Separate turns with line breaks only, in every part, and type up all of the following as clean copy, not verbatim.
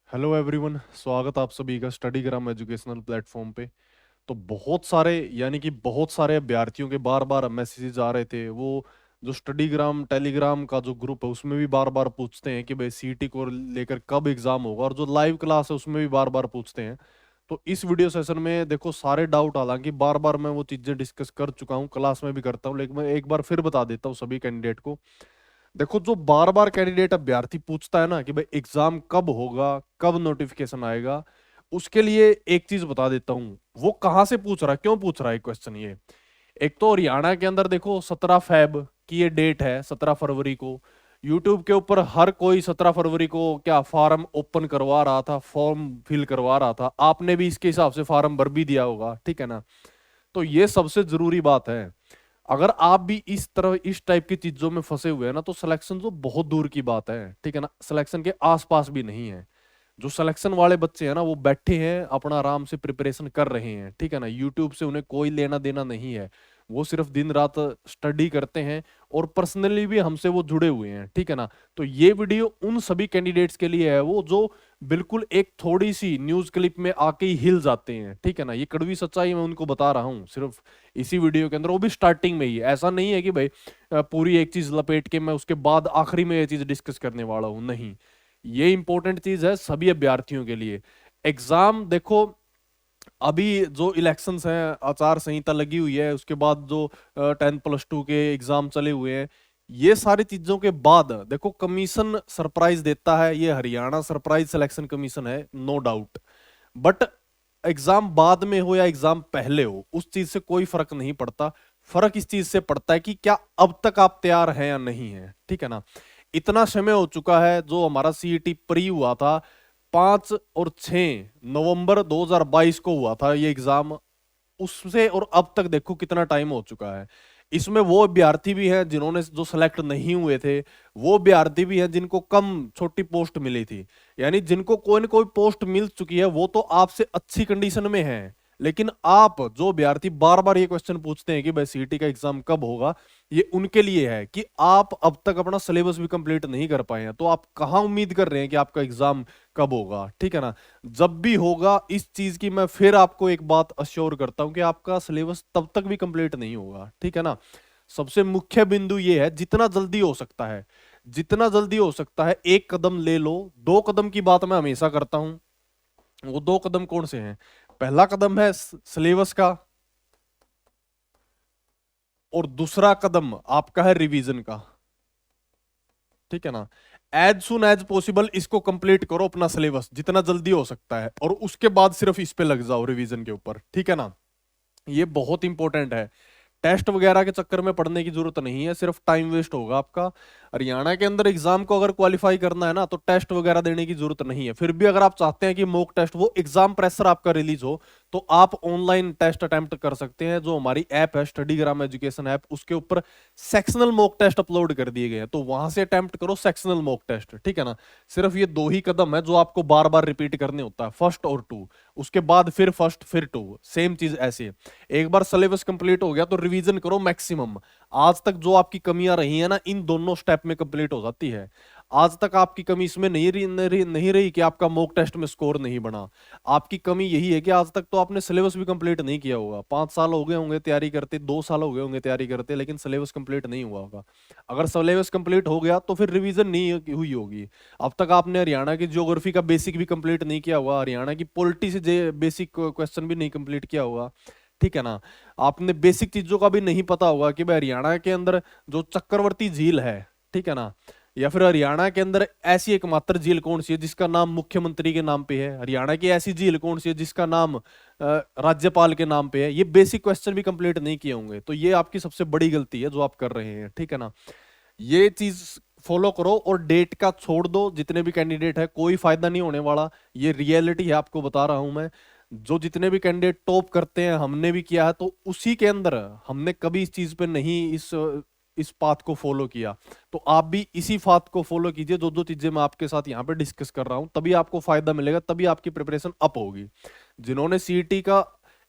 Hello everyone, स्वागत आप सभी का स्टडीग्राम एजुकेशनल प्लेटफॉर्म पे। तो बहुत सारे बहुत सारे अभ्यर्थियों के बार बार मैसेजेस आ रहे थे। वो जो स्टडीग्राम टेलीग्राम का जो ग्रुप है उसमें भी बार बार पूछते हैं कि भाई सीईटी को लेकर कब एग्जाम होगा, और जो लाइव क्लास है उसमें भी बार बार पूछते हैं। तो इस वीडियो सेशन में देखो सारे डाउट, हालांकि बार बार मैं वो चीजें डिस्कस कर चुका हूँ, क्लास में भी करता हूँ, लेकिन मैं एक बार फिर बता देता हूँ सभी कैंडिडेट को। देखो, जो बार बार कैंडिडेट अभ्यर्थी पूछता है ना कि भाई एग्जाम कब होगा, कब नोटिफिकेशन आएगा, उसके लिए एक चीज बता देता हूँ। वो कहाँ से पूछ रहा है, क्यों पूछ रहा है क्वेश्चन ये। एक तो हरियाणा के अंदर देखो 17 फेब की ये डेट है, 17 फरवरी को। यूट्यूब के ऊपर हर कोई 17 फरवरी को क्या फॉर्म ओपन करवा रहा था, फॉर्म फिल करवा रहा था। आपने भी इसके हिसाब से फॉर्म भर भी दिया होगा, ठीक है ना। तो ये सबसे जरूरी बात है। अगर आप भी इस तरह इस टाइप की चीजों में फंसे हुए हैं ना, तो सिलेक्शन तो बहुत दूर की बात है, ठीक है ना, सिलेक्शन के आसपास भी नहीं है। जो सिलेक्शन वाले बच्चे हैं ना, वो बैठे हैं अपना आराम से प्रिपरेशन कर रहे हैं, ठीक है ना। यूट्यूब से उन्हें कोई लेना देना नहीं है। वो सिर्फ दिन रात स्टडी करते हैं, और पर्सनली भी हमसे वो जुड़े हुए हैं, ठीक है ना। तो ये वीडियो उन सभी कैंडिडेट्स के लिए है, वो जो बिल्कुल एक थोड़ी सी न्यूज क्लिप में आके ही हिल जाते हैं, ठीक है ना। ये कड़वी सच्चाई मैं उनको बता रहा हूँ सिर्फ इसी वीडियो के अंदर, वो भी स्टार्टिंग में ही। ऐसा नहीं है कि भाई पूरी एक चीज लपेट के मैं उसके बाद आखिरी में ये चीज डिस्कस करने वाला हूँ, नहीं। ये इंपॉर्टेंट चीज है सभी अभ्यर्थियों के लिए। एग्जाम देखो, अभी जो इलेक्शंस हैं, आचार संहिता लगी हुई है, उसके बाद जो 10+2 के एग्जाम चले हुए हैं, ये सारी चीजों के बाद देखो कमीशन सरप्राइज देता है। ये हरियाणा सरप्राइज सिलेक्शन कमीशन है, नो डाउट। बट एग्जाम बाद में हो या एग्जाम पहले हो, उस चीज से कोई फर्क नहीं पड़ता। फर्क इस चीज से पड़ता है कि क्या अब तक आप तैयार हैं या नहीं है, ठीक है ना। इतना समय हो चुका है, जो हमारा सीईटी प्री हुआ था 5 और 6 नवंबर 2022 को हुआ था ये एग्जाम। उससे और अब तक देखो कितना टाइम हो चुका है। इसमें वो अभ्यर्थी भी हैं जिन्होंने जो सेलेक्ट नहीं हुए थे, वो अभ्यर्थी भी हैं जिनको कम छोटी पोस्ट मिली थी। यानी जिनको कोई ना कोई पोस्ट मिल चुकी है, वो तो आपसे अच्छी कंडीशन में है। लेकिन आप जो अभ्यर्थी बार बार ये क्वेश्चन पूछते हैं कि भाई सीईटी का एग्जाम कब होगा, ये उनके लिए है कि आप अब तक अपना सिलेबस भी कंप्लीट नहीं कर पाए हैं। तो आप कहाँ उम्मीद कर रहे हैं कि आपका एग्जाम कब होगा, ठीक है ना। जब भी होगा, इस चीज की मैं फिर आपको एक बात अश्योर करता हूं कि आपका सिलेबस तब तक भी कंप्लीट नहीं होगा, ठीक है ना। सबसे मुख्य बिंदु ये है, जितना जल्दी हो सकता है, जितना जल्दी हो सकता है एक कदम ले लो। 2 कदम की बात मैं हमेशा करता हूं। वो 2 कदम कौन से हैं? पहला कदम है सिलेबस का, और दूसरा कदम आपका है रिवीजन का, ठीक है ना। एज सुन एज पॉसिबल इसको कंप्लीट करो, अपना सिलेबस जितना जल्दी हो सकता है, और उसके बाद सिर्फ इस पे लग जाओ रिवीजन के ऊपर, ठीक है ना। ये बहुत इंपॉर्टेंट है। टेस्ट वगैरह के चक्कर में पढ़ने की जरूरत नहीं है, सिर्फ टाइम वेस्ट होगा आपका। हरियाणा के अंदर एग्जाम को अगर क्वालिफाई करना है ना, तो टेस्ट वगैरह देने की जरूरत नहीं है। फिर भी अगर आप चाहते हैं कि मॉक टेस्ट, वो एग्जाम प्रेशर आपका रिलीज हो, तो आप ऑनलाइन टेस्ट अटेम्प्ट कर सकते हैं। जो हमारी ऐप है स्टडीग्राम एजुकेशन ऐप, उसके ऊपर सेक्शनल मॉक टेस्ट अपलोड कर दिए गए हैं, तो वहां से अटेम्प्ट करो सेक्शनल मॉक टेस्ट, ठीक है ना। सिर्फ ये 2 ही कदम है जो आपको बार बार रिपीट करने होता है, फर्स्ट और टू। उसके बाद फिर फर्स्ट फिर टू, सेम चीज ऐसे है। एक बार सिलेबस कंप्लीट हो गया तो रिवीजन करो मैक्सिमम। आज तक जो आपकी कमियां रही है ना, इन दोनों स्टेप में कंप्लीट हो जाती है। आज तक आपकी कमी इसमें नहीं रही कि आपका मॉक टेस्ट में स्कोर नहीं बना। आपकी कमी यही है कि आज तक तो आपने सिलेबस भी कंप्लीट नहीं किया होगा। 5 साल हो गए होंगे तैयारी करते, 2 साल हो गए होंगे तैयारी करते, लेकिन सिलेबस कंप्लीट नहीं हुआ होगा। अगर सिलेबस कंप्लीट हो गया तो फिर रिवीजन नहीं हुई होगी। अब तक आपने हरियाणा की ज्योग्राफी का बेसिक भी कंप्लीट नहीं किया हुआ, हरियाणा की पॉलिटी से बेसिक क्वेश्चन भी नहीं कंप्लीट किया हुआ, ठीक है ना। आपने बेसिक चीजों का भी नहीं पता होगा कि भाई हरियाणा के अंदर जो चक्रवर्ती झील है, ठीक है ना, या फिर हरियाणा के अंदर ऐसी एकमात्र झील कौन सी है जिसका नाम मुख्यमंत्री के नाम पे है, हरियाणा की ऐसी झील कौन सी है जिसका नाम राज्यपाल के नाम पे है। ये बेसिक क्वेश्चन भी कंप्लीट नहीं किए होंगे, तो ये आपकी सबसे बड़ी गलती है जो आप कर रहे हैं, ठीक है ना। ये चीज फॉलो करो, और डेट का छोड़ दो। जितने भी कैंडिडेट है, कोई फायदा नहीं होने वाला। ये रियलिटी है, आपको बता रहा हूं मैं। जो जितने भी कैंडिडेट टॉप करते हैं, हमने भी किया है, तो उसी के अंदर हमने कभी इस चीज पे नहीं इस पाथ को फॉलो किया। तो आप भी इसी पाथ को फॉलो कीजिए, जो जो चीजें मैं आपके साथ यहाँ पे डिस्कस कर रहा हूँ, तभी आपको फायदा मिलेगा, तभी आपकी प्रिपरेशन अप होगी। जिन्होंने सीईटी का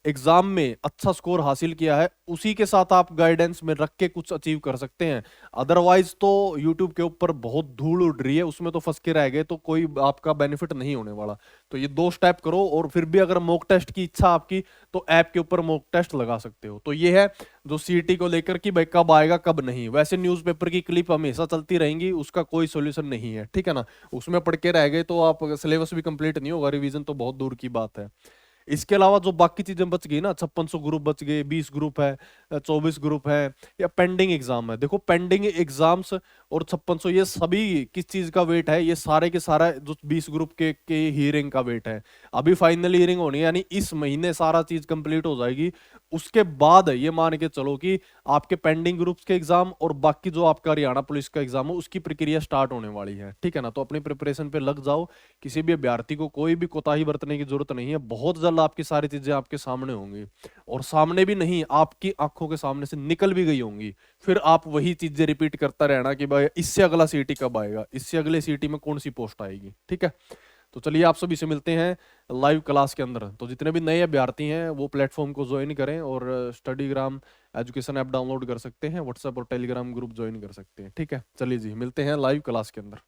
एग्जाम में अच्छा स्कोर हासिल किया है, उसी के साथ आप गाइडेंस में रख के कुछ अचीव कर सकते हैं। अदरवाइज तो यूट्यूब के ऊपर बहुत धूल उड़ रही है, उसमें तो फंस के रह गए तो कोई आपका बेनिफिट नहीं होने वाला। तो ये 2 स्टेप करो, और फिर भी अगर मॉक टेस्ट की इच्छा आपकी, तो ऐप के ऊपर मॉक टेस्ट लगा सकते हो। तो ये है जो सीईटी को लेकर कि भाई कब आएगा कब नहीं। वैसे न्यूज़पेपर की क्लिप हमेशा चलती रहेंगी, उसका कोई सोल्यूशन नहीं है, ठीक है ना। उसमें पढ़ के रह गए तो आप सिलेबस भी कंप्लीट नहीं होगा, रिवीजन तो बहुत दूर की बात है। इसके अलावा जो बाकी चीजें बच गई ना, 5600 ग्रुप बच गए, 20 ग्रुप है, 24 ग्रुप है, या पेंडिंग एग्जाम है। देखो पेंडिंग एग्जाम्स और 5600, ये सभी किस चीज का वेट है? ये सारे के सारा जो 20 ग्रुप के हियरिंग का वेट है। अभी फाइनल हियरिंग होनी है, यानी इस महीने सारा चीज कंप्लीट हो जाएगी। उसके बाद ये मान के चलो कि आपके पेंडिंग ग्रुप्स के एग्जाम और बाकी जो आपका हरियाणा पुलिस का एग्जाम हो, उसकी प्रक्रिया स्टार्ट होने वाली है, ठीक है ना। तो अपनी प्रिपरेशन पे लग जाओ। किसी भी अभ्यर्थी को कोई भी कोताही बरतने की जरूरत नहीं है, बहुत जल्द आपकी सारी चीजें आपके सामने होंगी। और सामने भी नहीं, आपकी आंखों के सामने से निकल भी गई होंगी। फिर आप वही चीजें रिपीट करता रहना कि भाई इससे अगला सीटी कब आएगा, इससे अगले सीटी में कौन सी पोस्ट आएगी, ठीक है। तो चलिए आप सभी से मिलते हैं लाइव क्लास के अंदर। तो जितने भी नए अभ्यर्थी हैं वो प्लेटफॉर्म को ज्वाइन करें, और स्टडीग्राम एजुकेशन ऐप डाउनलोड कर सकते हैं, व्हाट्सएप और टेलीग्राम ग्रुप ज्वाइन कर सकते हैं, ठीक है। चलिए जी, मिलते हैं लाइव क्लास के अंदर।